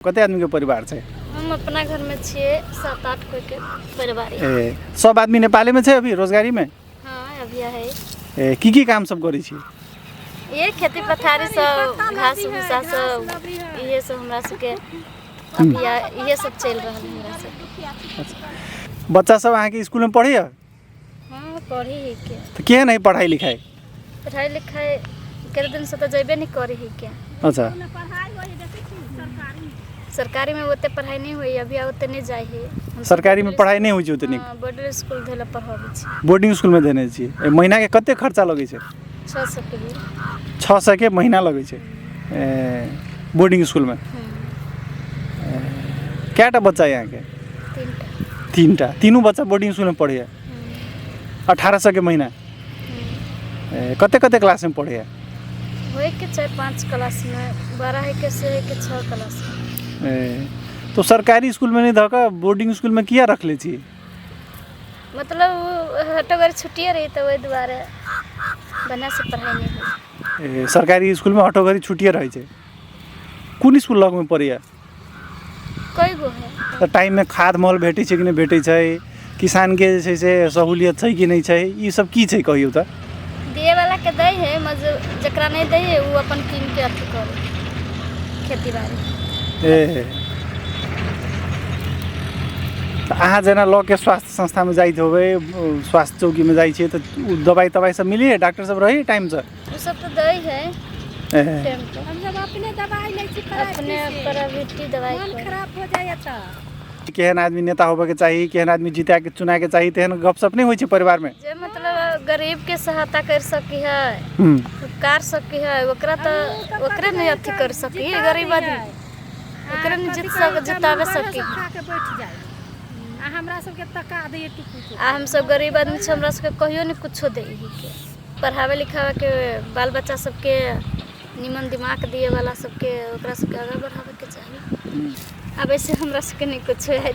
कते आदमी के परिवार है? हम अपना घर में 6-7-8 कोई के परिवार है। सब आदमी नेपाले में है अभी रोजगारी में? हाँ अभी है। की काम सब करी छी? ये खेती पथारी सब घास भूसा सब ये सब हमरा सबके अभी ये सब चल रहा है हमरा सब। अच्छा। बच्चा सब अहाँ के स्कूल में पढ़ी है? हाँ पढ़ी है के। तो क्या नहीं पढ़ाई लिखाई? पढ़ाई लिखाई कर दिन से तो जइबे नहीं करी है क्या। अच्छा। सरकारी में ओते पढ़ाई नहीं हुई अभी ओते नहीं जाए है। सरकारी में पढ़ाई नहीं हुई छै ओते? बोर्डिंग स्कूल धेला पढ़ाबै छी। बोर्डिंग स्कूल में देने छी। महीना के कते खर्चा लगे छै? 600 के लिए। 600 के महीना लगे छै बोर्डिंग स्कूल में। क्या बच्चा यहाँ के? 3टा। तीनों बच्चा बोर्डिंग स्कूल में पढ़े है। 1800 के महीना। कते कते क्लास में पढ़े है? होए के 4-5 क्लास में 12 है के से है के 6 क्लास में। तो सरकारी स्कूल में नहीं धका बोर्डिंग स्कूल में किया रख ले छी? मतलब हटोगर छुट्टियाँ रही तो वही द्वारा बना से पढ़ाई नहीं हुई। सरकारी स्कूल में हटोगरी छुट्टियाँ रही है। कौन स्कूल लग में पड़ी है? कई गो है। तो टाइम में खाद मोल भेटे कि नहीं भेटे छै? किसान के जैसे से सहूलियत है कि नहीं छै? ये सब की छै कहियो तो? दिए वाला के दे है मजदूर जकरा नहीं दे है वो अपन कीन के अथी करे खेती बाड़ी। अहाँ जना लऽ के स्वास्थ्य संस्था में जाइत होबे स्वास्थ्य चौकी में जाइ छियै तो दवाई तवाई सब मिली है? डॉक्टर सब रही टाइम से? वो सब तो दे है टाइम पे। हम सब अपने दवाई ले छी अपने प्राइवेट दवाई मन खराब हो जाए त केहन आदमी नेता होबे के चाहिए, केहन आदमी जीता के चुना के चाहिए, तेहन गपशप नहीं होइ छै परिवार में? जे मतलब गरीब के सहायता कर सकी है उपकार सकी है ओकरा तो ओकरे नहीं अथी कर सकी है गरीब आदमी ओकरे नहीं जितावे सकी के बैठ जाए आ हमरा सब के तका दे टुकु आ हम सब गरीब आदमी छ हमरा सब के कहियो नहीं कुछो दे के पढ़ावे लिखावे के बाल बच्चा सबके निमन दिमाग दिए वाला सबके ओकरा सबके आगे बढ़ावे के चाहिए। अब ऐसे हमरा सबके नहीं कुछ है।